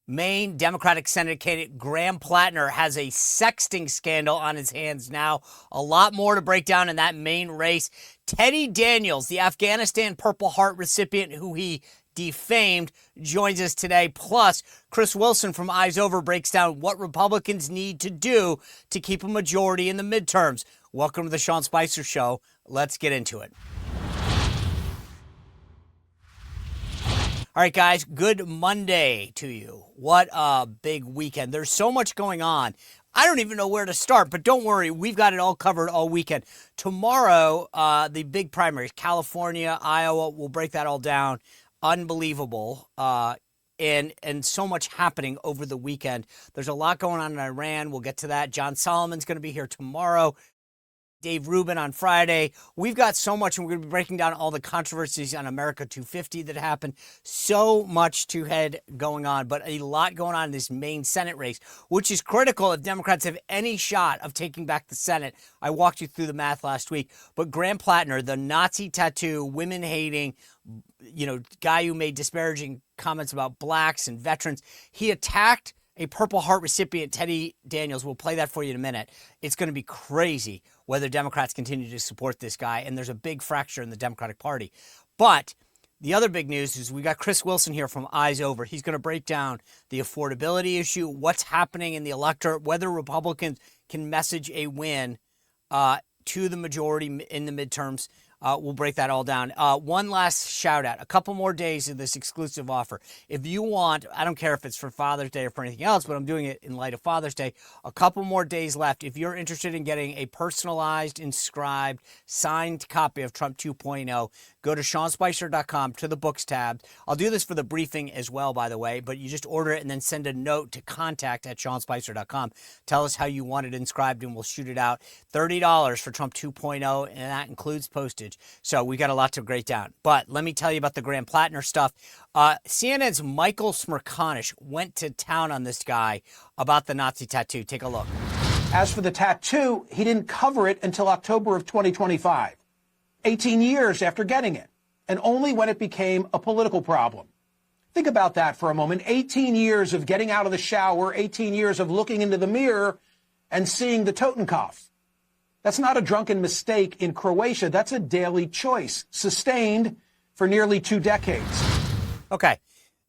Maine Democratic Senate candidate Graham Platner has a sexting scandal on his hands now. A lot more to break down in that Maine race. Teddy Daniels, the Afghanistan Purple Heart recipient who he defamed, joins us today. Plus, Chris Wilson from Eyes Over breaks down what Republicans need to do to keep a majority in the midterms. Welcome to the Sean Spicer Show. Let's get into it. All right, guys, good Monday to you. What a big weekend. There's so much going on. I don't even know where to start, but don't worry. We've got it all covered all weekend. Tomorrow, the big primaries, California, Iowa, we'll break that all down. Unbelievable. And so much happening over the weekend. There's a lot going on in Iran. We'll get to that. John Solomon's going to be here tomorrow. Dave Rubin on Friday. We've got so much, and we're going to be breaking down all the controversies on America 250 that happened. So much to head going on, but a lot going on in this Maine Senate race, which is critical if Democrats have any shot of taking back the Senate. I walked you through the math last week, but Graham Platner, the Nazi tattoo, women-hating, guy who made disparaging comments about blacks and veterans, he attacked a Purple Heart recipient, Teddy Daniels. We'll play that for you in a minute. It's going to be crazy whether Democrats continue to support this guy, and there's a big fracture in the Democratic Party. But the other big news is we got Chris Wilson here from Eyes Over. He's going to break down the affordability issue, what's happening in the electorate, whether Republicans can message a win to the majority in the midterms. We'll break that all down. One last shout out, a couple more days of this exclusive offer. If you want, I don't care if it's for Father's Day or for anything else, but I'm doing it in light of Father's Day. A couple more days left. If you're interested in getting a personalized, inscribed, signed copy of Trump 2.0, go to SeanSpicer.com to the books tab. I'll do this for the briefing as well, by the way, but you just order it and then send a note to contact@SeanSpicer.com. Tell us how you want it inscribed and we'll shoot it out. $30 for Trump 2.0, and that includes postage. So we got a lot to break down. But let me tell you about the Graham Platner stuff. CNN's Michael Smerconish went to town on this guy about the Nazi tattoo. Take a look. As for the tattoo, he didn't cover it until October of 2025, 18 years after getting it, and only when it became a political problem. Think about that for a moment. 18 years of getting out of the shower, 18 years of looking into the mirror and seeing the Totenkopf. That's not a drunken mistake in Croatia. That's a daily choice, sustained for nearly 2 decades. Okay.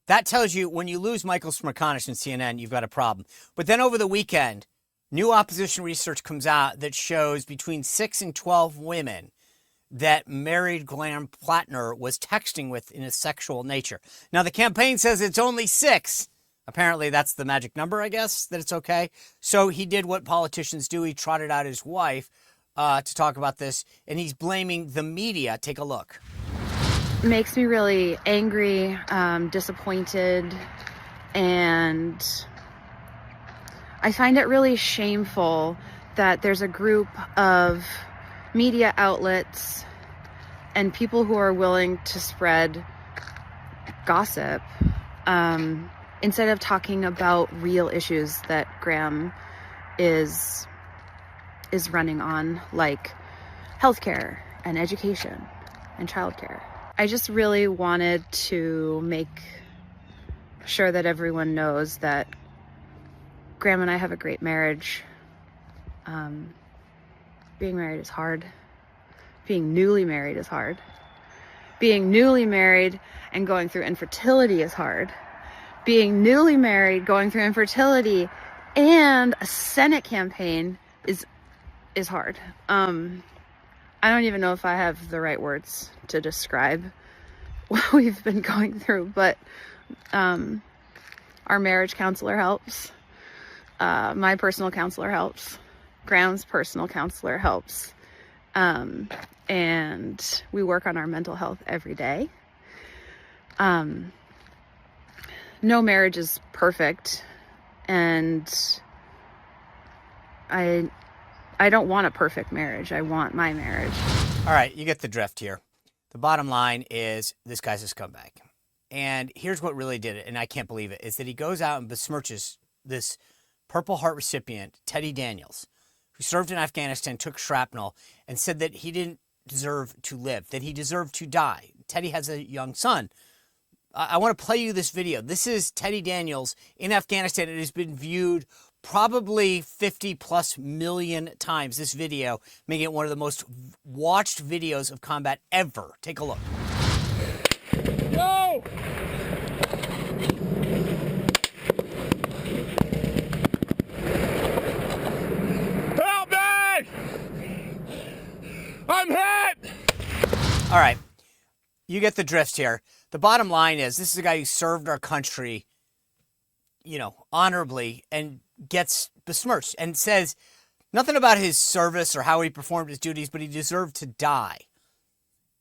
That tells you when you lose Michael Smerconish in CNN, you've got a problem. But then over the weekend, new opposition research comes out that shows between 6 and 12 women that married Graham Platner was texting with in a sexual nature. Now, the campaign says it's only 6. Apparently, that's the magic number, I guess, that it's okay. So he did what politicians do. He trotted out his wife to talk about this, and he's blaming the media. Take a look. It makes me really angry, disappointed, and I find it really shameful that there's a group of media outlets and people who are willing to spread gossip instead of talking about real issues that Graham is running on, like healthcare and education and childcare. I just really wanted to make sure that everyone knows that Graham and I have a great marriage. Being married is hard. Being newly married is hard. Being newly married and going through infertility is hard. Being newly married, going through infertility, and a Senate campaign is hard. I don't even know if I have the right words to describe what we've been going through, but our marriage counselor helps. My personal counselor helps. Graham's personal counselor helps. And we work on our mental health every day. No marriage is perfect, and I don't want a perfect marriage. I want my marriage. All right, you get the drift here. The bottom line is this guy's a scumbag. And here's what really did it, and I can't believe it, is that he goes out and besmirches this Purple Heart recipient, Teddy Daniels, who served in Afghanistan, took shrapnel, and said that he didn't deserve to live, that he deserved to die. Teddy has a young son. I want to play you this video. This is Teddy Daniels in Afghanistan. It has been viewed probably 50 plus million times, this video, making it one of the most watched videos of combat ever. Take a look. Go! Help me! I'm hit! All right. You get the drift here. The bottom line is this is a guy who served our country, honorably and gets besmirched and says nothing about his service or how he performed his duties, but he deserved to die.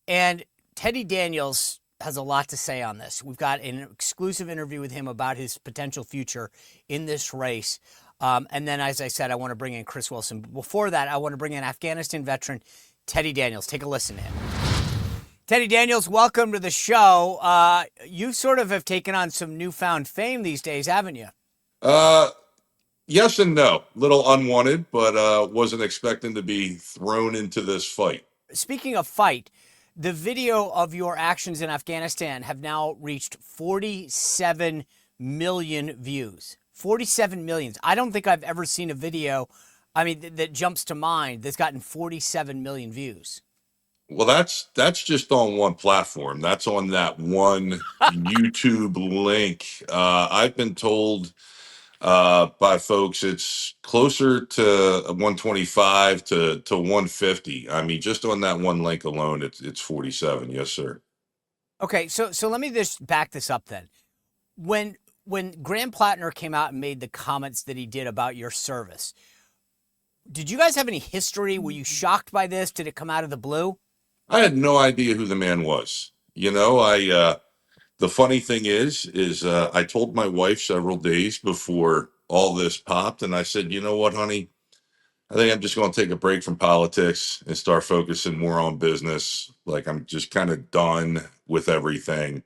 And Teddy Daniels has a lot to say on this. We've got an exclusive interview with him about his potential future in this race. And then, as I said, I want to bring in Chris Wilson. Before that, I want to bring in Afghanistan veteran Teddy Daniels. Take a listen to him. Teddy Daniels, welcome to the show. You sort of have taken on some newfound fame these days, haven't you? Yes and no. Little unwanted, but wasn't expecting to be thrown into this fight. Speaking of fight, the video of your actions in Afghanistan have now reached 47 million views. 47 million. I don't think I've ever seen a video, that jumps to mind that's gotten 47 million views. Well, that's just on one platform. That's on that one YouTube link. I've been told by folks it's closer to 125 to 150. I mean, just on that one link alone, it's 47. Yes, sir. Okay, so let me just back this up then. When Graham Platner came out and made the comments that he did about your service, did you guys have any history? Were you shocked by this? Did it come out of the blue? I had no idea who the man was. The funny thing is I told my wife several days before all this popped, and I said, you know what, honey, I think I'm just going to take a break from politics and start focusing more on business. Like I'm just kind of done with everything.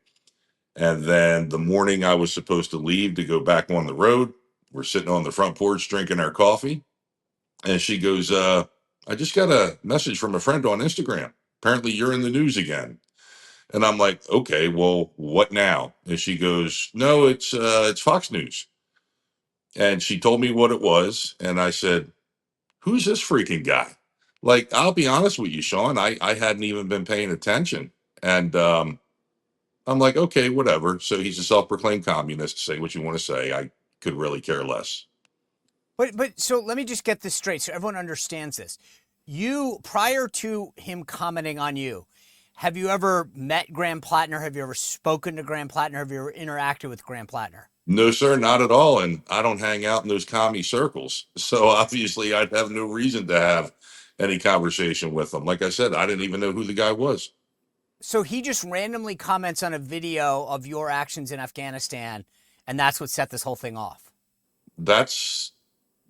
And then the morning I was supposed to leave to go back on the road, we're sitting on the front porch drinking our coffee, and she goes, I just got a message from a friend on Instagram. Apparently you're in the news again. And I'm like, okay, well, what now? And she goes, no, it's Fox News. And she told me what it was. And I said, who's this freaking guy? Like, I'll be honest with you, Sean, I hadn't even been paying attention. And I'm like, okay, whatever. So he's a self-proclaimed communist. Say what you want to say. I could really care less. But so let me just get this straight so everyone understands this. You, prior to him commenting on you, have you ever met Graham Platner? Have you ever spoken to Graham Platner? Have you ever interacted with Graham Platner? No, sir, not at all. And I don't hang out in those commie circles. So obviously I'd have no reason to have any conversation with him. Like I said, I didn't even know who the guy was. So he just randomly comments on a video of your actions in Afghanistan, and that's what set this whole thing off. That's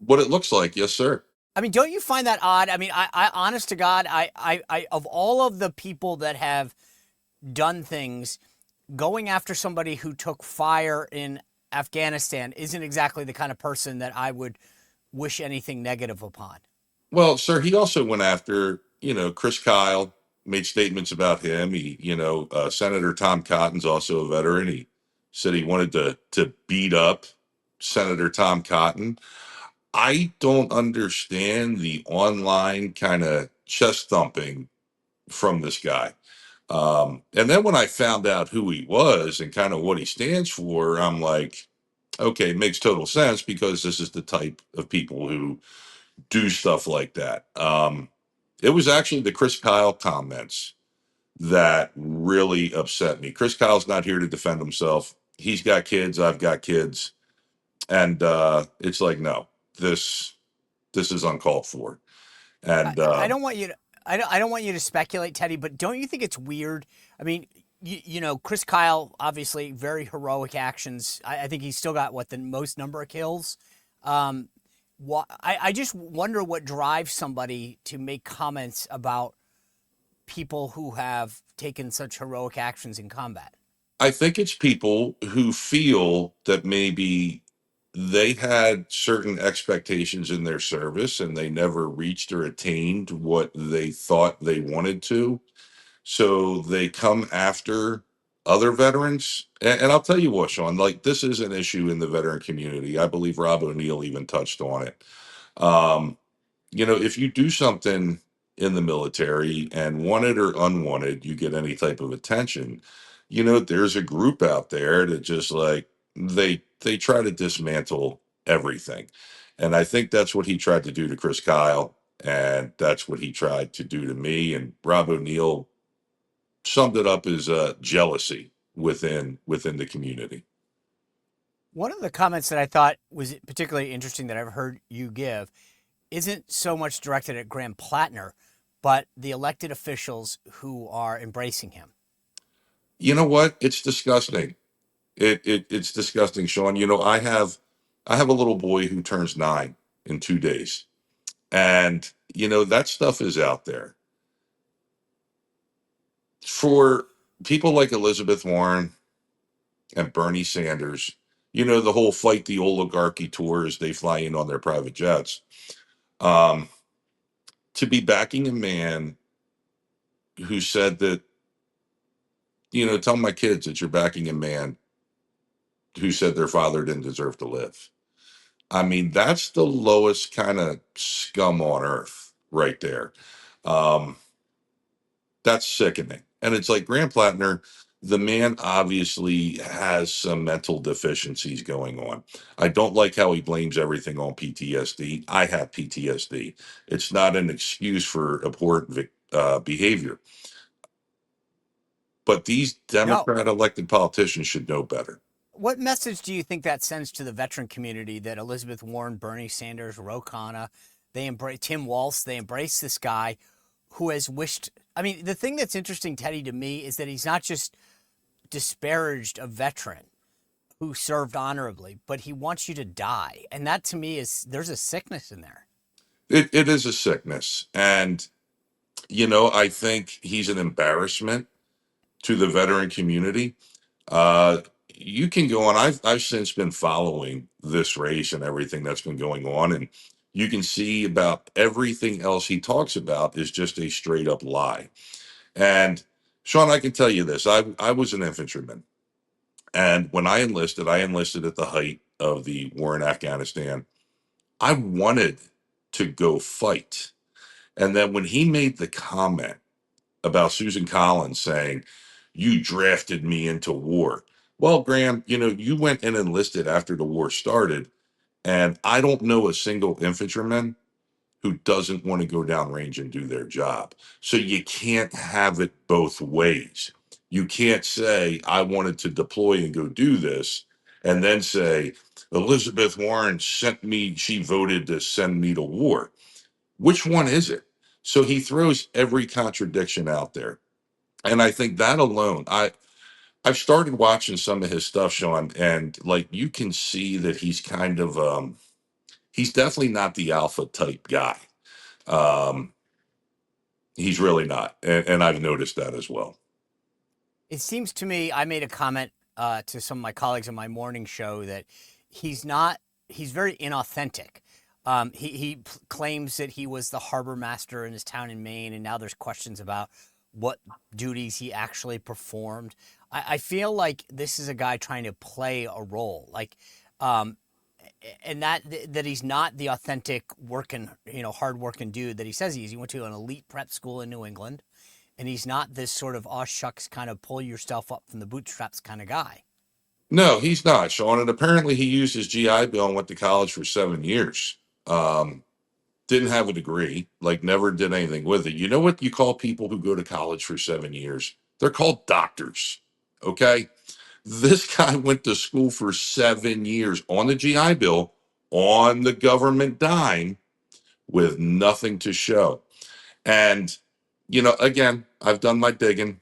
what it looks like. Yes, sir. Don't you find that odd? I honest to God, I of all of the people that have done things, going after somebody who took fire in Afghanistan isn't exactly the kind of person that I would wish anything negative upon. Well, sir, he also went after, Chris Kyle, made statements about him. Senator Tom Cotton's also a veteran. He said he wanted to beat up Senator Tom Cotton. I don't understand the online kind of chest thumping from this guy. And then when I found out who he was and kind of what he stands for, I'm like, okay, it makes total sense because this is the type of people who do stuff like that. It was actually the Chris Kyle comments that really upset me. Chris Kyle's not here to defend himself. He's got kids. I've got kids. And it's like, no, this is uncalled for. And I don't want you to. I don't want you to speculate, Teddy, but don't you think it's weird? Chris Kyle, obviously very heroic actions. I think he's still got the most number of kills. I just wonder what drives somebody to make comments about people who have taken such heroic actions in combat. I think it's people who feel that maybe they had certain expectations in their service and they never reached or attained what they thought they wanted to. So they come after other veterans, and I'll tell you what, Sean, like this is an issue in the veteran community. I believe Rob O'Neill even touched on it. Um, if you do something in the military and wanted or unwanted, you get any type of attention, there's a group out there that just like they try to dismantle everything. And I think that's what he tried to do to Chris Kyle, and that's what he tried to do to me. And Rob O'Neill summed it up as jealousy within the community. One of the comments that I thought was particularly interesting that I've heard you give isn't so much directed at Graham Platner, but the elected officials who are embracing him. You know what? It's disgusting. It's disgusting, Sean. I have a little boy who turns 9 in 2 days, and that stuff is out there for people like Elizabeth Warren and Bernie Sanders. The whole fight the oligarchy tours, they fly in on their private jets. Um, to be backing a man who said that, tell my kids that you're backing a man who said their father didn't deserve to live. I mean, that's the lowest kind of scum on earth right there. Um, that's sickening. And it's like Grant Plattner, the man obviously has some mental deficiencies going on. I don't like how he blames everything on PTSD. I have PTSD. It's not an excuse for abhorrent behavior. But these No. Democrat elected politicians should know better. What message do you think that sends to the veteran community that Elizabeth Warren, Bernie Sanders, Ro Khanna, they embrace Tim Walz, they embrace this guy who has wished? I mean, the thing that's interesting, Teddy, to me is that he's not just disparaged a veteran who served honorably, but he wants you to die. And that to me is there's a sickness in there. It is a sickness. And, I think he's an embarrassment to the veteran community. Uh, you can go on. I've since been following this race and everything that's been going on, and you can see about everything else he talks about is just a straight up lie. And Sean, I can tell you this: I was an infantryman, and when I enlisted at the height of the war in Afghanistan. I wanted to go fight, and then when he made the comment about Susan Collins saying, "You drafted me into war." Well, Graham, you went and enlisted after the war started, and I don't know a single infantryman who doesn't want to go downrange and do their job. So you can't have it both ways. You can't say, I wanted to deploy and go do this, and then say, Elizabeth Warren sent me, she voted to send me to war. Which one is it? So he throws every contradiction out there. And I think that alone, I've started watching some of his stuff, Sean, and like you can see that he's kind of he's definitely not the alpha type guy. Um, he's really not, and I've noticed that as well. It seems to me, I made a comment to some of my colleagues on my morning show that he's not, he's very inauthentic. He claims that he was the harbor master in his town in Maine, and now there's questions about what duties he actually performed. I feel like this is a guy trying to play a role, um, and that he's not the authentic working, hard working dude that he says he is. He went to an elite prep school in New England, and he's not this sort of aw shucks kind of pull yourself up from the bootstraps kind of guy. No, he's not, Sean. And apparently, he used his GI Bill and went to college for 7 years. Didn't have a degree, like never did anything with it. You know what you call people who go to college for 7 years? They're called doctors. Okay. This guy went to school for 7 years on the GI Bill, on the government dime, with nothing to show. And, again, I've done my digging.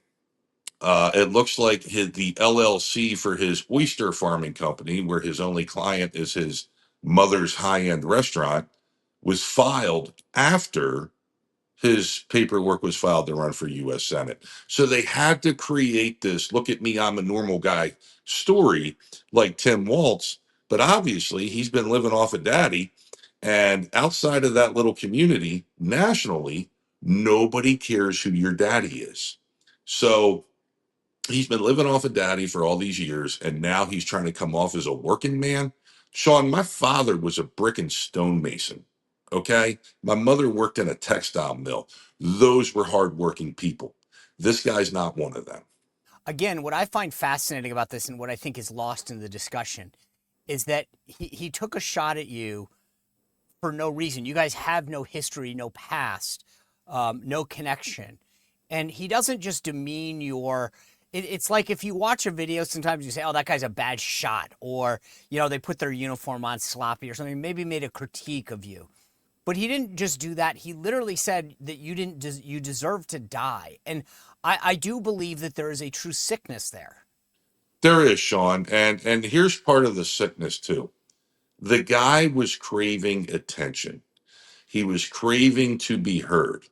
It looks like the LLC for his oyster farming company, where his only client is his mother's high end restaurant, was filed after his paperwork was filed to run for U.S. Senate. So they had to create this look at me, I'm a normal guy story like Tim Walz. But obviously, he's been living off of daddy. And outside of that little community, nationally, nobody cares who your daddy is. So He's been living off of daddy for all these years, and now he's trying to come off as a working man. Sean, my father was a brick and stone mason. Okay. My mother worked in a textile mill. Those were hardworking people. This guy's not one of them. Again, what I find fascinating about this and what I think is lost in the discussion is that he took a shot at you for no reason. You guys have no history, no past, no connection. And he doesn't just demean your. It's like if you watch a video, sometimes you say, oh, that guy's a bad shot. Or, they put their uniform on sloppy or something, maybe made a critique of you. But he didn't just do that. He literally said that you deserve to die. And I do believe that there is a true sickness there. There is, Sean. And here's part of the sickness, too. The guy was craving attention, he was craving to be heard.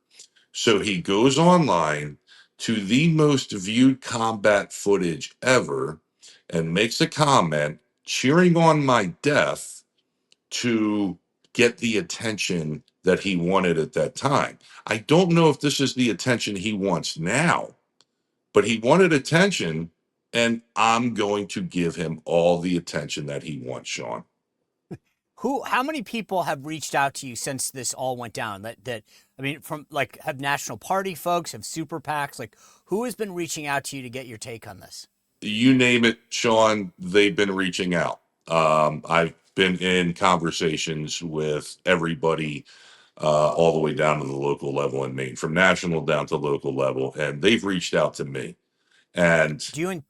So he goes online to the most viewed combat footage ever and makes a comment cheering on my death to get the attention that he wanted at that time. I don't know if this is the attention he wants now, but he wanted attention, and I'm going to give him all the attention that he wants, Sean. How many people have reached out to you since this all went down? I mean, from like have National Party folks, have super PACs, like who has been reaching out to you to get your take on this? You name it, Sean, they've been reaching out. I've been in conversations with everybody, all the way down to the local level in Maine, from national down to local level, and they've reached out to me. And Do you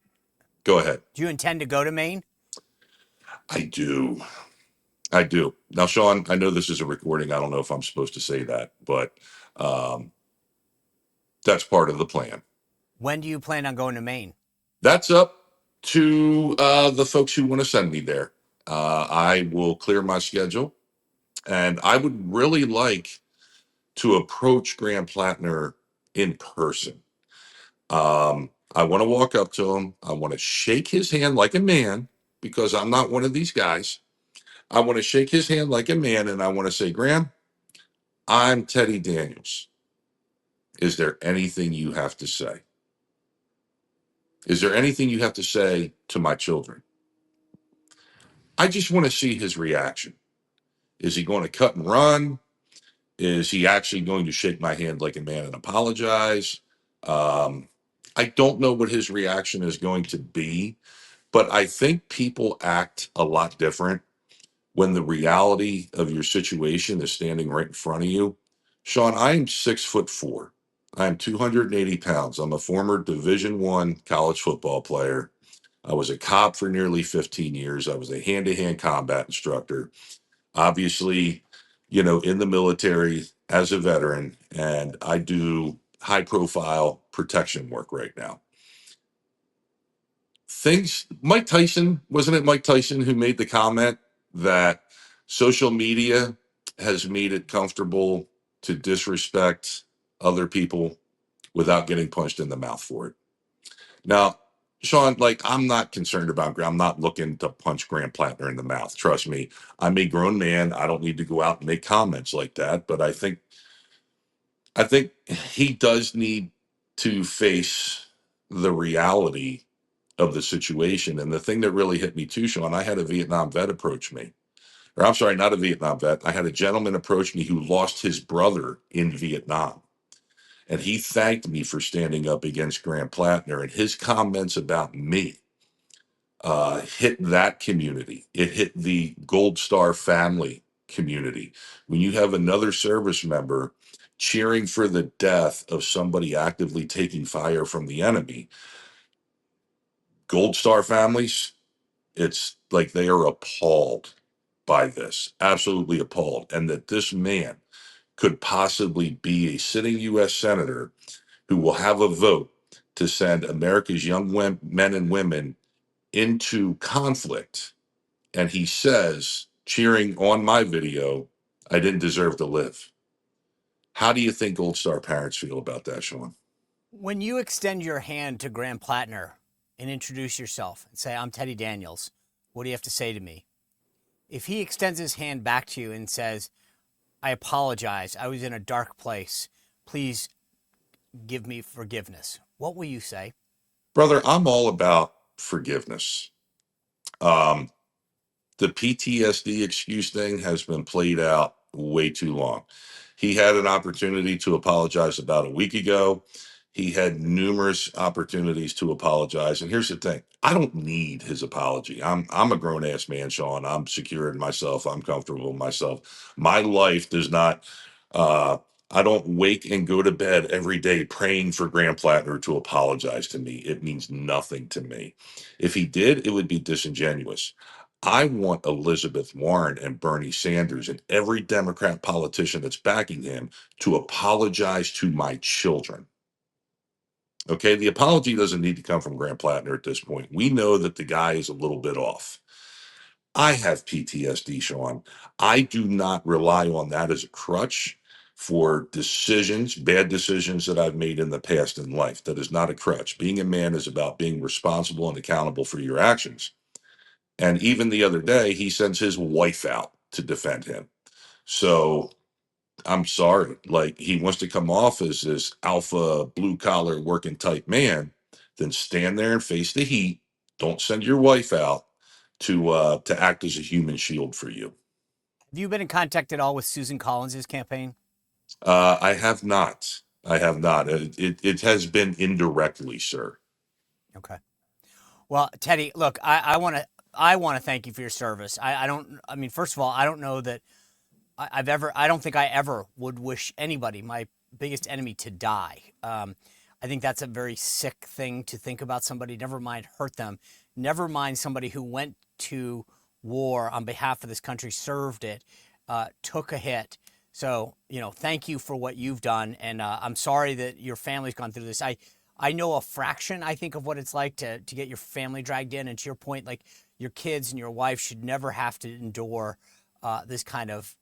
go ahead. do you intend to go to Maine? I do. I do. Now, Sean, I know this is a recording. I don't know if I'm supposed to say that, but um, that's part of the plan. When do you plan on going to Maine? That's up to the folks who want to send me there. I will clear my schedule, and I would really like to approach Graham Platner in person. I want to walk up to him. I want to shake his hand like a man because I'm not one of these guys. I want to shake his hand like a man, and I want to say, Graham, I'm Teddy Daniels. Is there anything you have to say? Is there anything you have to say to my children? I just want to see his reaction. Is he going to cut and run? Is he actually going to shake my hand like a man and apologize? Um, I don't know what his reaction is going to be, but I think people act a lot different when the reality of your situation is standing right in front of you. Sean, I am 6'4". I'm 280 pounds. I'm a former Division I college football player. I was a cop for nearly 15 years. I was a hand-to-hand combat instructor. Obviously, in the military as a veteran, and I do high-profile protection work right now. Mike Tyson, wasn't it Mike Tyson who made the comment that social media has made it comfortable to disrespect other people without getting punched in the mouth for it? Now, Sean, like, I'm not concerned about, I'm not looking to punch Graham Platner in the mouth. Trust me, I'm a grown man. I don't need to go out and make comments like that. But I think he does need to face the reality of the situation. And the thing that really hit me too, Sean, I had a Vietnam vet approach me. Or I'm sorry, not a Vietnam vet. I had a gentleman approach me who lost his brother in Vietnam. And he thanked me for standing up against Graham Platner. And his comments about me hit that community. It hit the Gold Star family community. When you have another service member cheering for the death of somebody actively taking fire from the enemy, Gold Star families, it's like they are appalled by this, absolutely appalled. And that this man could possibly be a sitting U.S. senator who will have a vote to send America's young men and women into conflict. And he says, cheering on my video, I didn't deserve to live. How do you think Gold Star parents feel about that, Sean? When you extend your hand to Graham Platner and introduce yourself and say, I'm Teddy Daniels, what do you have to say to me? If he extends his hand back to you and says, I apologize, I was in a dark place, please give me forgiveness, what will you say? Brother, I'm all about forgiveness. Um, the PTSD excuse thing has been played out way too long. He had an opportunity to apologize about a week ago. He had numerous opportunities to apologize. And here's the thing: I don't need his apology. I'm a grown ass man, Sean. I'm secure in myself. I'm comfortable in myself. My life does not. Uh, I don't wake and go to bed every day praying for Graham Platner to apologize to me. It means nothing to me. If he did, it would be disingenuous. I want Elizabeth Warren and Bernie Sanders and every Democrat politician that's backing him to apologize to my children. Okay, the apology doesn't need to come from Graham Plattner at this point. We know that the guy is a little bit off. I have PTSD, Sean. I do not rely on that as a crutch for decisions, bad decisions that I've made in the past in life. That is not a crutch. Being a man is about being responsible and accountable for your actions. And even the other day, he sends his wife out to defend him. So I'm sorry. Like, he wants to come off as this alpha, blue collar, working type man, then stand there and face the heat. Don't send your wife out to act as a human shield for you. Have you been in contact at all with Susan Collins' campaign? I have not. I have not. It has been indirectly, sir. Okay. Well, Teddy, look, I want to thank you for your service. I don't. I mean, first of all, I don't know that I don't think I ever would wish anybody, my biggest enemy, to die. I think that's a very sick thing to think about somebody. Never mind hurt them. Never mind somebody who went to war on behalf of this country, served it, took a hit. So, thank you for what you've done. And I'm sorry that your family's gone through this. I know a fraction, I think, of what it's like to get your family dragged in. And to your point, like, your kids and your wife should never have to endure this kind of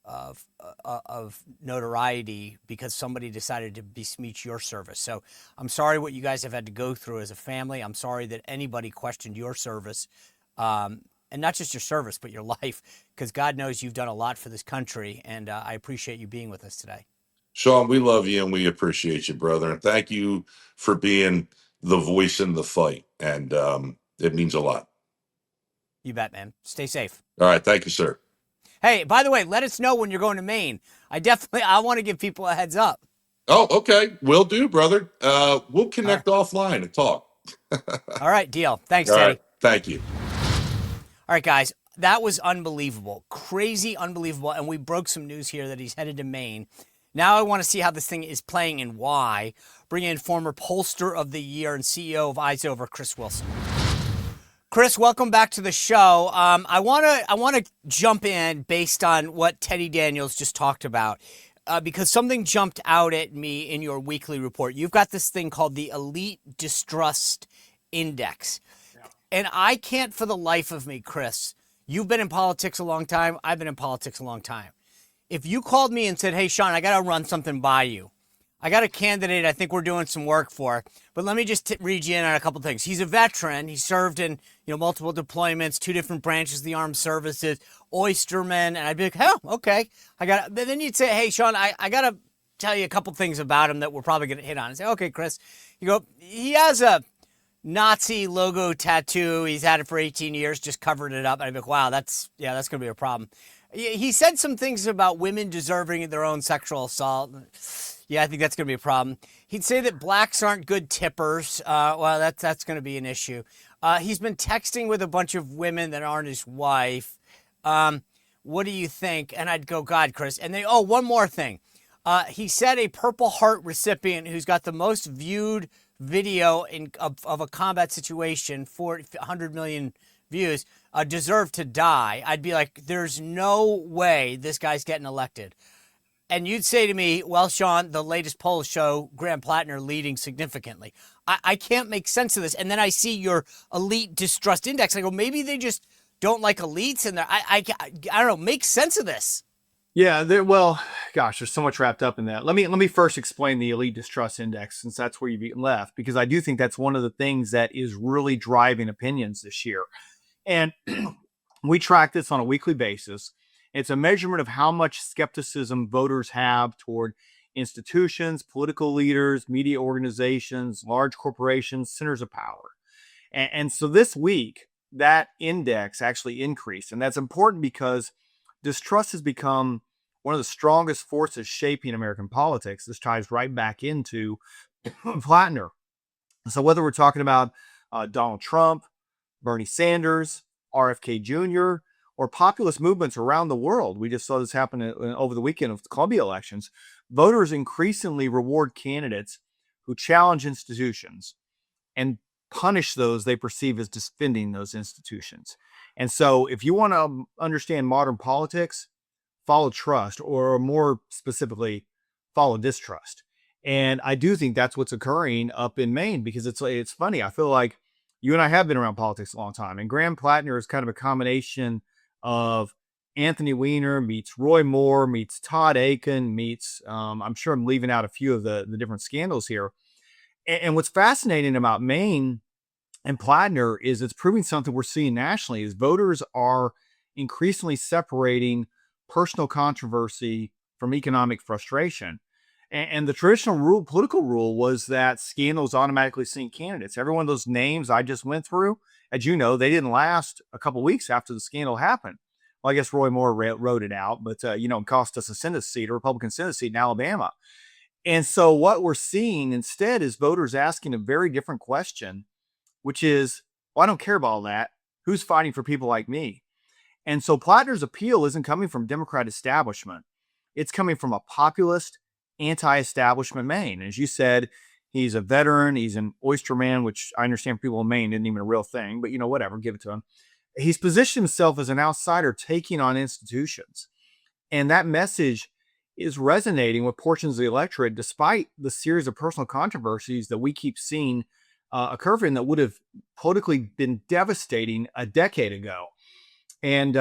notoriety because somebody decided to besmirch your service. So I'm sorry what you guys have had to go through as a family. I'm sorry that anybody questioned your service, and not just your service, but your life, because God knows you've done a lot for this country, and I appreciate you being with us today. Sean, we love you and we appreciate you, brother. And thank you for being the voice in the fight. And it means a lot. You bet, man. Stay safe. All right. Thank you, sir. Hey, by the way, let us know when you're going to Maine. I want to give people a heads up. Oh, okay. Will do, brother. We'll All right. connect offline and talk. All right, deal. Thanks, All Teddy. right. Thank you. All right, guys, that was unbelievable. Crazy unbelievable. And we broke some news here that he's headed to Maine. Now I want to see how this thing is playing and why. Bring in former pollster of the year and CEO of Eyes Over, Chris Wilson. Chris, welcome back to the show. I want to jump in based on what Teddy Daniels just talked about. Because something jumped out at me in your weekly report. You've got this thing called the Elite Distrust Index. Yeah. And I can't for the life of me, Chris, you've been in politics a long time. I've been in politics a long time. If you called me and said, hey, Sean, I got to run something by you. I got a candidate I think we're doing some work for, but let me just read you in on a couple things. He's a veteran. He served in multiple deployments, 2 different branches of the armed services, oysterman, and I'd be like, oh, okay. But then you'd say, hey, Sean, I got to tell you a couple things about him that we're probably going to hit on. And say, okay, Chris. You go, he has a Nazi logo tattoo. He's had it for 18 years, just covered it up. And I'd be like, wow, that's going to be a problem. He said some things about women deserving their own sexual assault. Yeah, I think that's going to be a problem. He'd say that blacks aren't good tippers. Well, that's going to be an issue. He's been texting with a bunch of women that aren't his wife. What do you think? And I'd go, God, Chris. And one more thing. He said a Purple Heart recipient who's got the most viewed video of a combat situation, 100 million views, deserved to die. I'd be like, there's no way this guy's getting elected. And you'd say to me, well, Sean, the latest polls show Graham Platner leading significantly. I can't make sense of this. And then I see your Elite Distrust Index. I go, maybe they just don't like elites. And I don't know, make sense of this. Yeah, gosh, there's so much wrapped up in that. Let me first explain the Elite Distrust Index, since that's where you've left, because I do think that's one of the things that is really driving opinions this year. And we track this on a weekly basis. It's a measurement of how much skepticism voters have toward institutions, political leaders, media organizations, large corporations, centers of power. And so this week, that index actually increased. And that's important because distrust has become one of the strongest forces shaping American politics. This ties right back into Platner. So whether we're talking about Donald Trump, Bernie Sanders, RFK Jr., or populist movements around the world, we just saw this happen over the weekend of the Columbia elections, voters increasingly reward candidates who challenge institutions and punish those they perceive as defending those institutions. And so if you want to understand modern politics, follow trust, or more specifically, follow distrust. And I do think that's what's occurring up in Maine, because it's funny. I feel like you and I have been around politics a long time, and Graham Platner is kind of a combination of Anthony Weiner meets Roy Moore meets Todd Aiken meets I'm sure I'm leaving out a few of the different scandals here. And what's fascinating about Maine and Platner is it's proving something we're seeing nationally is voters are increasingly separating personal controversy from economic frustration. And the traditional political rule was that scandals automatically sink candidates. Every one of those names I just went through, as you know, they didn't last a couple of weeks after the scandal happened. Well, I guess Roy Moore wrote it out, but it cost us a Senate seat, a Republican Senate seat in Alabama. And so what we're seeing instead is voters asking a very different question, which is, well, I don't care about all that. Who's fighting for people like me? And so Plattner's appeal isn't coming from Democrat establishment. It's coming from a populist, anti-establishment Maine. As you said, he's a veteran. He's an oyster man, which I understand for people in Maine isn't even a real thing, but whatever, give it to him. He's positioned himself as an outsider taking on institutions. And that message is resonating with portions of the electorate, despite the series of personal controversies that we keep seeing occurring that would have politically been devastating a decade ago. And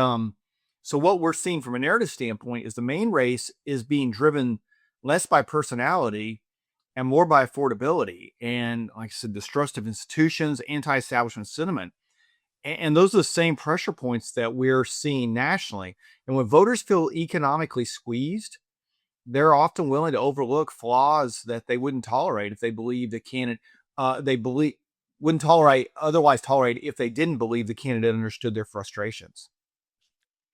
so what we're seeing from a narrative standpoint is the Maine race is being driven less by personality and more by affordability. And like I said, distrust of institutions, anti-establishment sentiment. And those are the same pressure points that we're seeing nationally. And when voters feel economically squeezed, they're often willing to overlook flaws that they wouldn't tolerate if they believe the candidate wouldn't otherwise tolerate if they didn't believe the candidate understood their frustrations.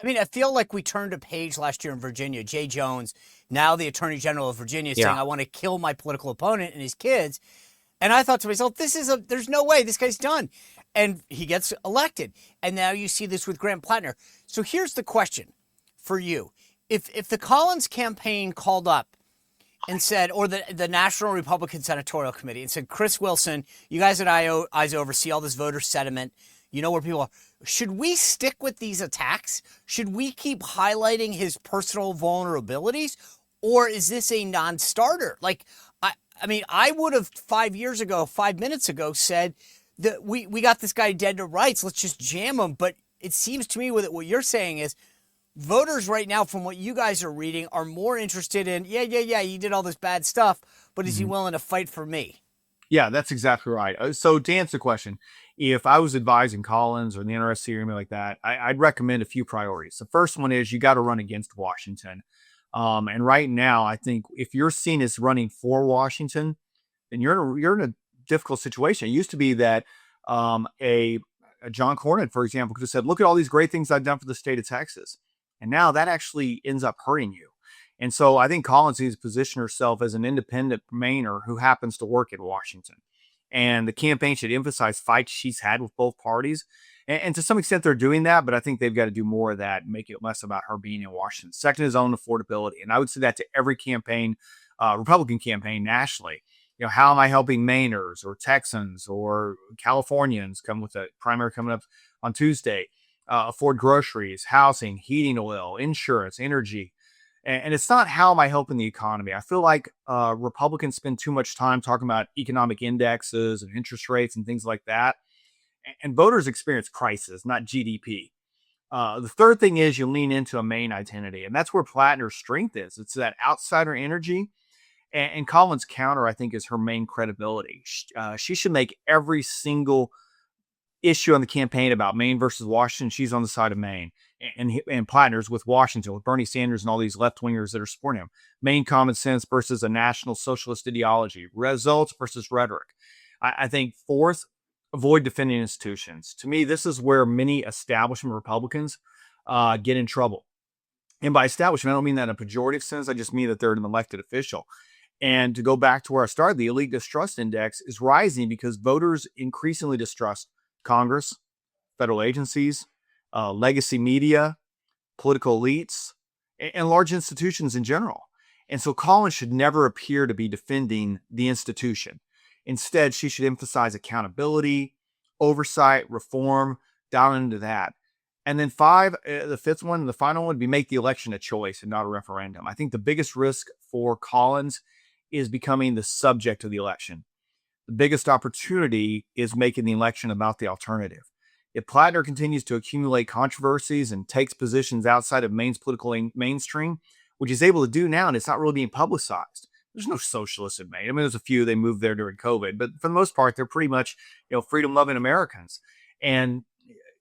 I mean, I feel like we turned a page last year in Virginia. Jay Jones, now the Attorney General of Virginia, saying, I want to kill my political opponent and his kids. And I thought to myself, there's no way this guy's done. And he gets elected. And now you see this with Graham Platner. So here's the question for you. If the Collins campaign called up and said, or the National Republican Senatorial Committee, and said, Chris Wilson, you guys at Eyes oversee all this voter sentiment. You know where people are. Should we stick with these attacks? Should we keep highlighting his personal vulnerabilities? Or is this a non-starter? I mean, I would have 5 minutes ago said that we got this guy dead to rights. Let's just jam him. But it seems to me with what you're saying is voters right now, from what you guys are reading, are more interested in, he did all this bad stuff, but is he willing to fight for me? Yeah, that's exactly right. So to answer the question, if I was advising Collins or the NRSC or anything like that, I'd recommend a few priorities. The first one is you got to run against Washington. And right now, I think if you're seen as running for Washington, then you're in a difficult situation. It used to be that a John Cornyn, for example, could have said, look at all these great things I've done for the state of Texas. And now that actually ends up hurting you. And so I think Collins needs to position herself as an independent Mainer who happens to work in Washington. And the campaign should emphasize fights she's had with both parties. And to some extent, they're doing that, but I think they've got to do more of that and make it less about her being in Washington. Second is own affordability. And I would say that to every campaign, Republican campaign nationally. How am I helping Mainers or Texans or Californians, come with a primary coming up on Tuesday, afford groceries, housing, heating oil, insurance, energy. And it's not how am I helping the economy. I feel like Republicans spend too much time talking about economic indexes and interest rates and things like that. And voters experience prices, not GDP. The third thing is you lean into a Maine identity. And that's where Platner's strength is. It's that outsider energy. And Collins' counter, I think, is her main credibility. She should make every single issue on the campaign about Maine versus Washington. She's on the side of Maine. And Platner's with Washington, with Bernie Sanders and all these left-wingers that are supporting him. Maine common sense versus a national socialist ideology. Results versus rhetoric. I think fourth, avoid defending institutions. To me, this is where many establishment Republicans get in trouble. And by establishment, I don't mean that in a pejorative sense. I just mean that they're an elected official. And to go back to where I started, the elite distrust index is rising because voters increasingly distrust Congress, federal agencies, legacy media, political elites, and large institutions in general. And so Collins should never appear to be defending the institution. Instead, she should emphasize accountability, oversight, reform, down into that. And then five, the fifth one, the final one would be make the election a choice and not a referendum. I think the biggest risk for Collins is becoming the subject of the election. The biggest opportunity is making the election about the alternative. If Platner continues to accumulate controversies and takes positions outside of Maine's political mainstream, which he's able to do now, and it's not really being publicized. There's no socialists in Maine. I mean, there's a few, they moved there during COVID, but for the most part, they're pretty much, freedom-loving Americans. And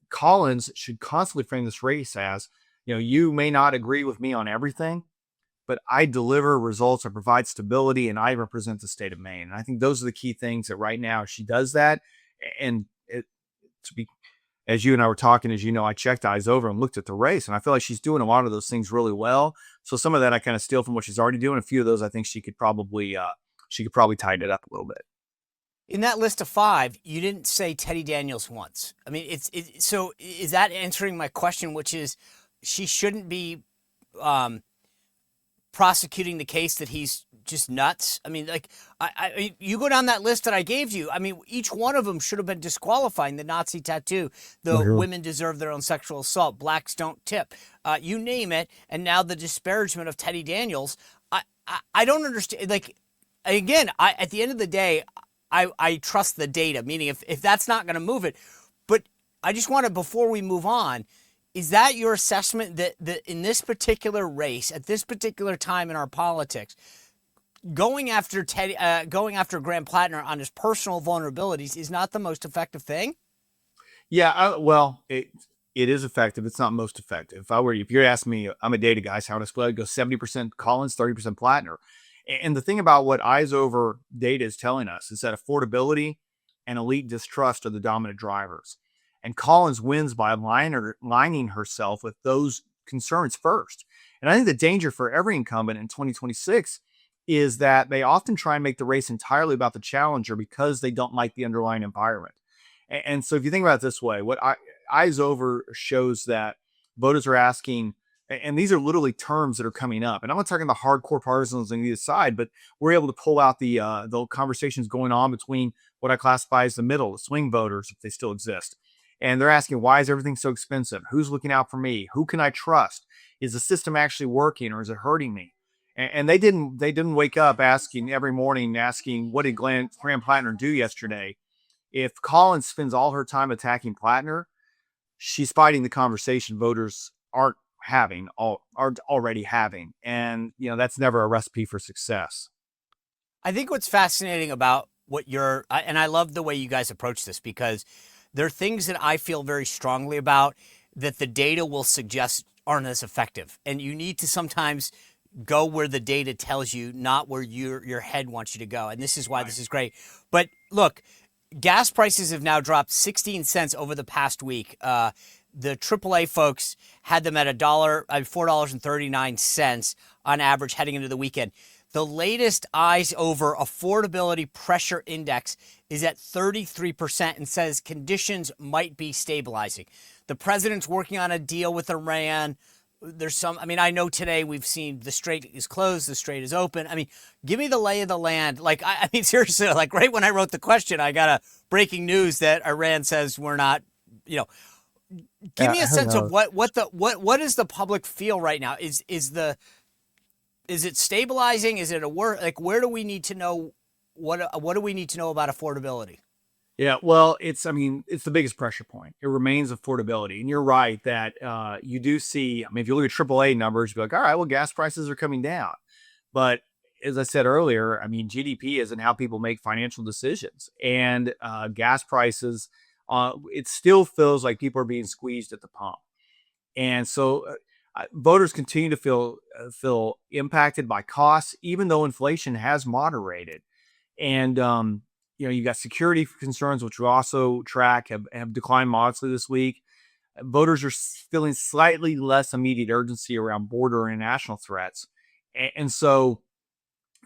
Collins should constantly frame this race as, you may not agree with me on everything, but I deliver results, I provide stability, and I represent the state of Maine. And I think those are the key things that right now she does that. And to be, as you and I were talking, as you know, I checked eyes over and looked at the race, and I feel like she's doing a lot of those things really well. So some of that I kind of steal from what she's already doing. A few of those I think she could probably tighten it up a little bit. In that list of five, you didn't say Teddy Daniels once. I mean, so is that answering my question, which is she shouldn't be prosecuting the case that he's just nuts? I mean, like, you go down that list that I gave you. I mean, each one of them should have been disqualifying: the Nazi tattoo, the women deserve their own sexual assault, blacks don't tip, you name it. And now the disparagement of Teddy Daniels. I don't understand. Like, again, at the end of the day, I trust the data, meaning if that's not going to move it. But I just want to, before we move on, is that your assessment that in this particular race, at this particular time in our politics, going after Graham Platner on his personal vulnerabilities is not the most effective thing? Yeah, it is effective. It's not most effective. If you're asking me, I'm a data guy, so how would I split? I'd go 70% Collins, 30% Platner. And the thing about what Eyes Over data is telling us is that affordability and elite distrust are the dominant drivers. And Collins wins by aligning herself with those concerns first. And I think the danger for every incumbent in 2026 is that they often try and make the race entirely about the challenger because they don't like the underlying environment. And so if you think about it this way, Eyes Over shows that voters are asking, and these are literally terms that are coming up. And I'm not talking about hardcore partisans on either side, but we're able to pull out the conversations going on between what I classify as the middle, the swing voters, if they still exist. And they're asking, why is everything so expensive? Who's looking out for me? Who can I trust? Is the system actually working, or is it hurting me? And they didn't wake up every morning asking, what did Graham Platner do yesterday? If Collins spends all her time attacking Platner, she's fighting the conversation voters aren't already having. And, that's never a recipe for success. I think what's fascinating about and I love the way you guys approach this, because there are things that I feel very strongly about that the data will suggest aren't as effective. And you need to sometimes go where the data tells you, not where your head wants you to go. And this is why this is great. But look, gas prices have now dropped 16 cents over the past week. The AAA folks had them at $4.39 on average heading into the weekend. The latest Eyes Over affordability pressure index is at 33% and says conditions might be stabilizing. The president's working on a deal with Iran. I know today we've seen the strait is closed, the strait is open. I mean, give me the lay of the land. Like, I mean, seriously, like right when I wrote the question, I got a breaking news that Iran says we're not, give me a sense of what does the public feel right now? Is it stabilizing? Is it where do we need to know what do we need to know about affordability? Yeah, well, it's the biggest pressure point. It remains affordability. And you're right that you do see, if you look at AAA numbers, you'll be like, all right, well, gas prices are coming down. But as I said earlier, GDP isn't how people make financial decisions. And gas prices, it still feels like people are being squeezed at the pump. And so voters continue to feel impacted by costs, even though inflation has moderated. And You got security concerns, which we also track, have declined modestly this week. Voters are feeling slightly less immediate urgency around border and national threats. And so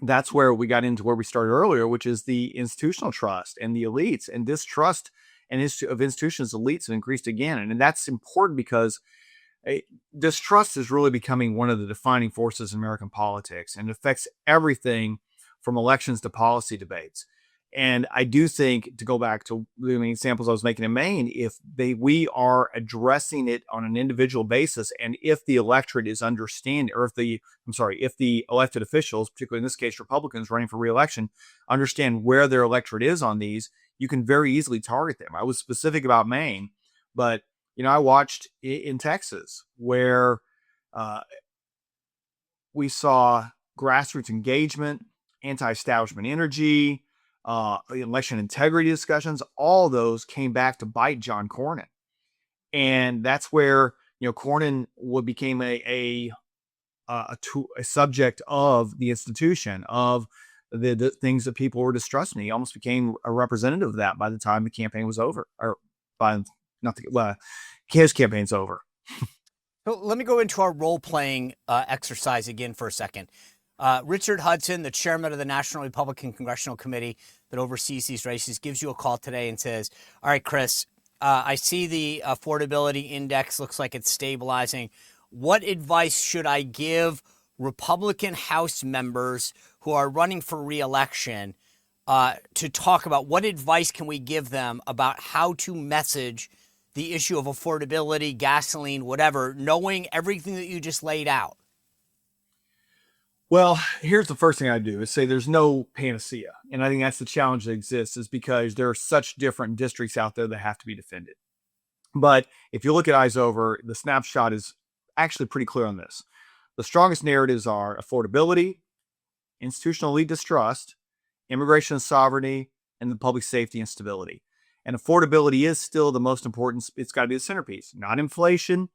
that's where we got into where we started earlier, which is the institutional trust and the elites, and distrust of institutions, elites have increased again. And that's important because distrust is really becoming one of the defining forces in American politics, and it affects everything from elections to policy debates. And I do think, to go back to the examples I was making in Maine, if we are addressing it on an individual basis, and if the electorate is understanding, or if the elected officials, particularly in this case Republicans running for re-election, understand where their electorate is on these, you can very easily target them. I was specific about Maine, but I watched in Texas where we saw grassroots engagement, anti-establishment energy, election integrity discussions. All those came back to bite John Cornyn, and that's where Cornyn became a subject of the institution of the things that people were distrusting. He almost became a representative of that by the time the campaign was over, or by his campaign's over. So let me go into our role-playing exercise again for a second. Richard Hudson, the chairman of the National Republican Congressional Committee that oversees these races, gives you a call today and says, all right, Chris, I see the affordability index looks like it's stabilizing. What advice should I give Republican House members who are running for re-election to talk about what advice can we give them about how to message the issue of affordability, gasoline, whatever, knowing everything that you just laid out? Well, here's the first thing I do is say there's no panacea. And I think that's the challenge that exists, is because there are such different districts out there that have to be defended. But if you look at Eyes Over, the snapshot is actually pretty clear on this. The strongest narratives are affordability, institutional elite distrust, immigration and sovereignty, and the public safety and stability. And affordability is still the most important. It's got to be the centerpiece, not inflation,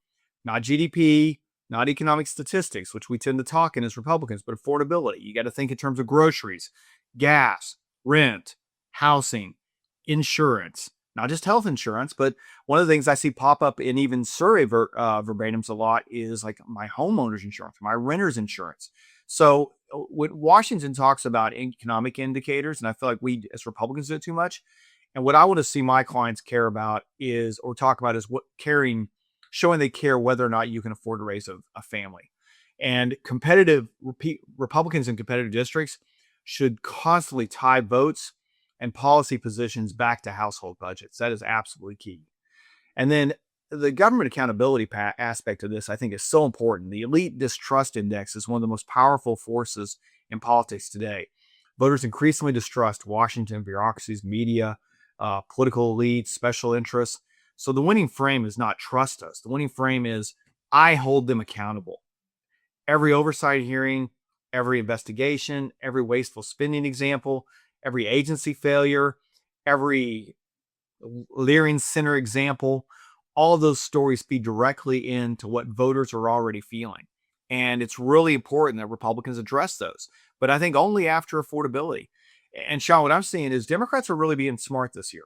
not GDP, not economic statistics, which we tend to talk in as Republicans, but affordability. You got to think in terms of groceries, gas, rent, housing, insurance, not just health insurance, but one of the things I see pop up in even survey verbatims a lot is like my homeowner's insurance, my renter's insurance. So when Washington talks about economic indicators, and I feel like we as Republicans do it too much, and what I want to see my clients care about is, or talk about, is showing they care whether or not you can afford to raise a family. And Republicans in competitive districts should constantly tie votes and policy positions back to household budgets. That is absolutely key. And then the government accountability aspect of this, I think, is so important. The elite distrust index is one of the most powerful forces in politics today. Voters increasingly distrust Washington bureaucracies, media, political elites, special interests. So the winning frame is not trust us. The winning frame is I hold them accountable. Every oversight hearing, every investigation, every wasteful spending example, every agency failure, every Leering Center example, all of those stories feed directly into what voters are already feeling. And it's really important that Republicans address those. But I think only after affordability. And Sean, what I'm seeing is Democrats are really being smart this year.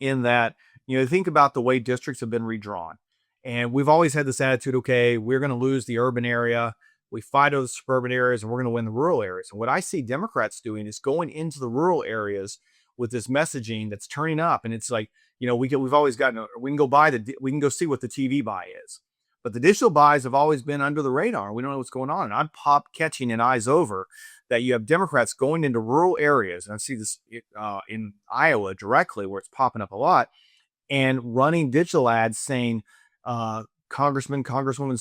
In that, think about the way districts have been redrawn. And we've always had this attitude, okay, we're going to lose the urban area. We fight over the suburban areas and we're going to win the rural areas. And what I see Democrats doing is going into the rural areas with this messaging that's turning up. And it's like, we've always gotten, we can go see what the TV buy is. But the digital buys have always been under the radar. We don't know what's going on. And I'm catching in Eyes Over that you have Democrats going into rural areas. And I see this in Iowa directly, where it's popping up a lot, and running digital ads saying, Congressman, Congresswoman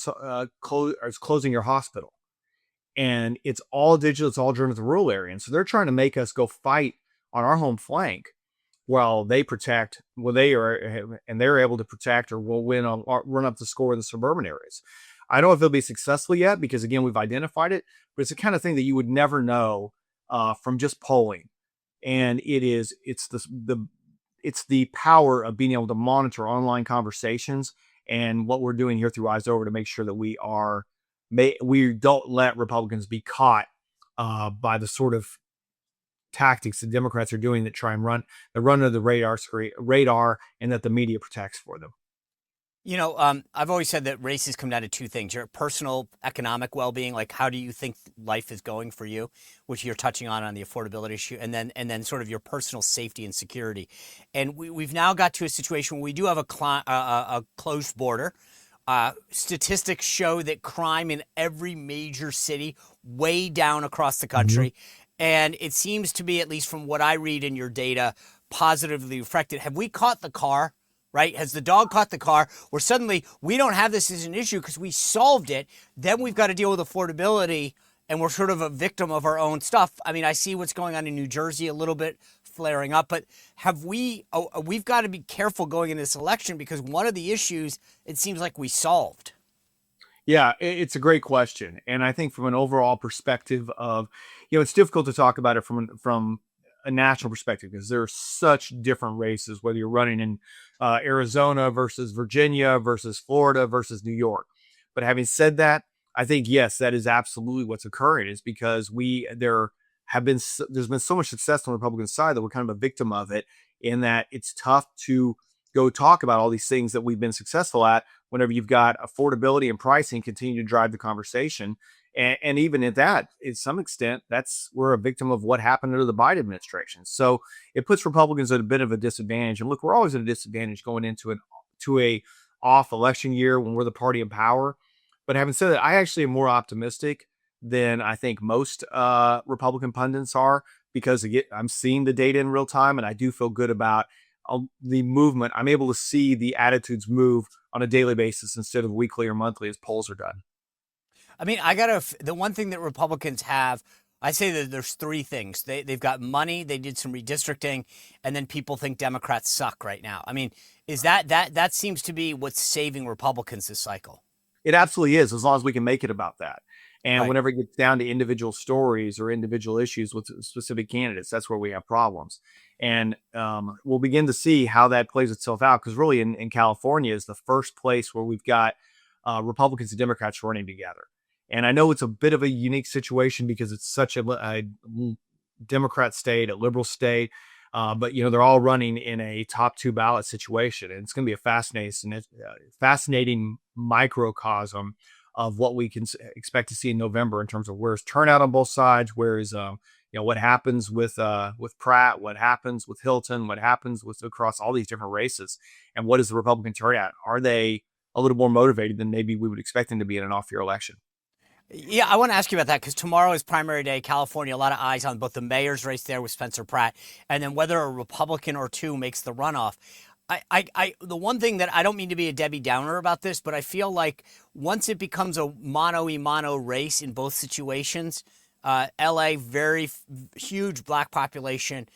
is closing your hospital. And it's all digital. It's all driven to the rural area. And so they're trying to make us go fight on our home flank while they protect, and they're able to protect or will run up the score in the suburban areas. I don't know if it'll be successful yet because, again, we've identified it, but it's the kind of thing that you would never know from just polling. And it's the power of being able to monitor online conversations, and what we're doing here through Eyes Over to make sure that we don't let Republicans be caught by the sort of tactics the Democrats are doing that try and run under the radar, and that the media protects for them. I've always said that races come down to two things: your personal economic well-being, like how do you think life is going for you, which you're touching on the affordability issue, and then sort of your personal safety and security. And we've now got to a situation where we do have a closed border. Statistics show that crime in every major city way down across the country. And it seems to be, at least from what I read in your data, positively reflected. Have we caught the car? Right? Has the dog caught the car where suddenly we don't have this as an issue because we solved it? Then we've got to deal with affordability and we're sort of a victim of our own stuff. I mean, I see what's going on in New Jersey a little bit flaring up, but we've got to be careful going into this election because one of the issues it seems like we solved. Yeah, it's a great question, and I think from an overall perspective of, it's difficult to talk about it from a national perspective because there are such different races, whether you're running in Arizona versus Virginia versus Florida versus New York. But having said that, I think yes, that is absolutely what's occurring. Is because there's been so much success on the Republican side that we're kind of a victim of it, in that it's tough to go talk about all these things that we've been successful at whenever you've got affordability and pricing continue to drive the conversation. And even at that, to some extent, we're a victim of what happened under the Biden administration. So it puts Republicans at a bit of a disadvantage. And look, we're always at a disadvantage going into a off election year when we're the party in power. But having said that, I actually am more optimistic than I think most Republican pundits are, because again, I'm seeing the data in real time, and I do feel good about the movement. I'm able to see the attitudes move on a daily basis instead of weekly or monthly as polls are done. I mean, the one thing that Republicans have, I say that there's three things. They've got money, they did some redistricting, and then people think Democrats suck right now. I mean, is that seems to be what's saving Republicans this cycle? It absolutely is, as long as we can make it about that. And Right. whenever it gets down to individual stories or individual issues with specific candidates, that's where we have problems. And we'll begin to see how that plays itself out, because really in California is the first place where we've got Republicans and Democrats running together. And I know it's a bit of a unique situation because it's such a Democrat state, a liberal state, but they're all running in a top two ballot situation, and it's going to be a fascinating microcosm of what we can expect to see in November in terms of where's turnout on both sides, where is what happens with Pratt, what happens with Hilton, what happens with across all these different races, and what is the Republican turnout? Are they a little more motivated than maybe we would expect them to be in an off-year election? Yeah, I want to ask you about that because tomorrow is primary day. California, a lot of eyes on both the mayor's race there with Spencer Pratt, and then whether a Republican or two makes the runoff. The one thing that I don't mean to be a Debbie Downer about this, but I feel like once it becomes a mano-a-mano race in both situations, LA, huge black population,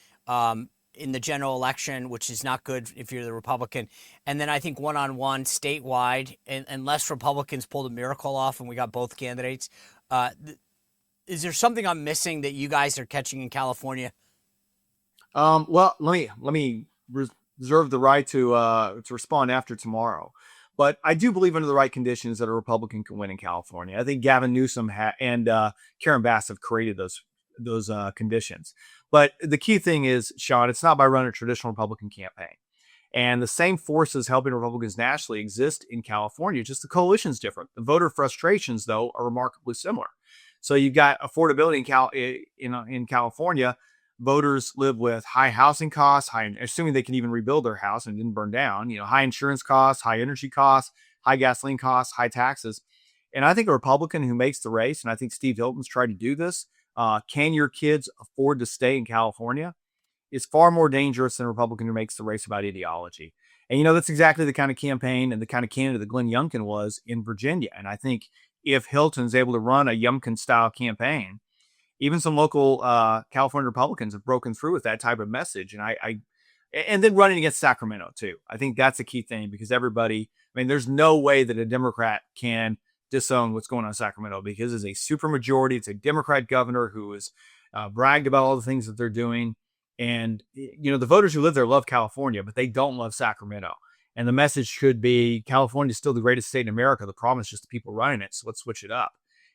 in the general election, which is not good if you're the Republican. And then I think one-on-one statewide, unless Republicans pulled a miracle off and we got both candidates, is there something I'm missing that you guys are catching in California? Well, let me reserve the right to respond after tomorrow. But I do believe under the right conditions that a Republican can win in California. I think Gavin Newsom and Karen Bass have created those conditions. But the key thing is, Sean, it's not by running a traditional Republican campaign. And the same forces helping Republicans nationally exist in California, just the coalition's different. The voter frustrations, though, are remarkably similar. So you've got affordability in California. Voters live with high housing costs, assuming they can even rebuild their house and didn't burn down, high insurance costs, high energy costs, high gasoline costs, high taxes. And I think a Republican who makes the race, and I think Steve Hilton's tried to do this, can your kids afford to stay in California, is far more dangerous than a Republican who makes the race about ideology. And, that's exactly the kind of campaign and the kind of candidate that Glenn Youngkin was in Virginia. And I think if Hilton's able to run a Youngkin-style campaign, even some local California Republicans have broken through with that type of message. And then running against Sacramento, too. I think that's a key thing because there's no way that a Democrat can disown what's going on in Sacramento because it's a supermajority. It's a Democrat governor who has bragged about all the things that they're doing. And, the voters who live there love California, but they don't love Sacramento. And the message should be California is still the greatest state in America. The problem is just the people running it. So let's switch it up.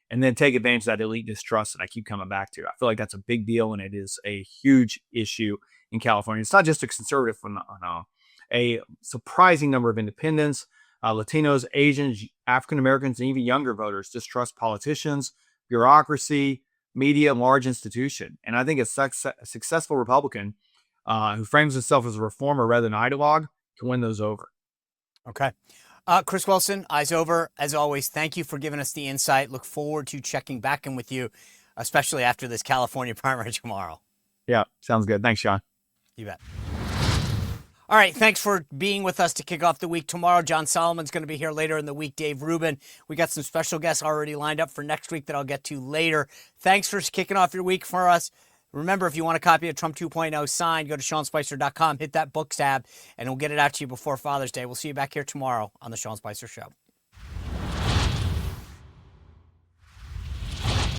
and then take advantage of that elite distrust that I keep coming back to. I feel like that's a big deal, and it is a huge issue in California. It's not just a conservative phenomenon. A surprising number of independents, Latinos, Asians, African Americans, and even younger voters distrust politicians, bureaucracy, media, and large institution. And I think a successful Republican who frames himself as a reformer rather than ideologue can win those over. Okay. Chris Wilson, Eyes Over, as always, thank you for giving us the insight. Look forward to checking back in with you, especially after this California primary tomorrow. Yeah, sounds good. Thanks, Sean. You bet. All right, thanks for being with us to kick off the week. Tomorrow, John Solomon's going to be here later in the week. Dave Rubin. We got some special guests already lined up for next week that I'll get to later. Thanks for kicking off your week for us. Remember, if you want a copy of Trump 2.0 signed, go to SeanSpicer.com, hit that books tab, and we'll get it out to you before Father's Day. We'll see you back here tomorrow on The Sean Spicer Show.